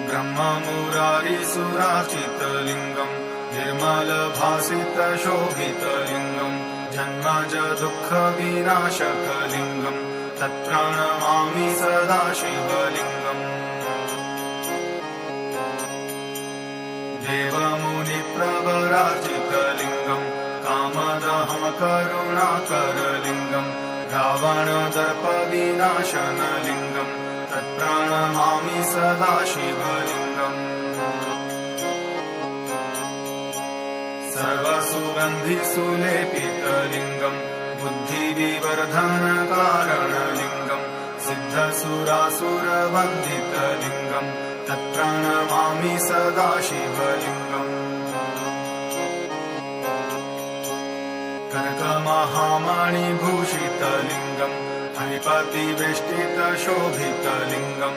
ब्रह्ममुरारिसुराचितलिङ्गम् निर्मलभासितशोभितलिङ्गम् जन्मज दुःखविनाशकलिङ्गम् तत्प्रणमामि सदा शिवलिङ्गम् देवमुनिप्रवराजितलिङ्गम् कामदहमकरुणाकरलिङ्गम् रावणदर्पविनाशनलिङ्गम् तत्प्रणमामि सदा शिवलिङ्गम् सर्वसुगन्धिसुलेपितलिङ्गम् बुद्धिविवर्धनकारणलिङ्गम् सिद्धसुरासुरवन्दितलिङ्गम् तत्प्रणमामि सदा शिवलिङ्गम् कनकमहामणिभूषितलिङ्गम् फणिपतिवेष्टितशोभितलिङ्गम्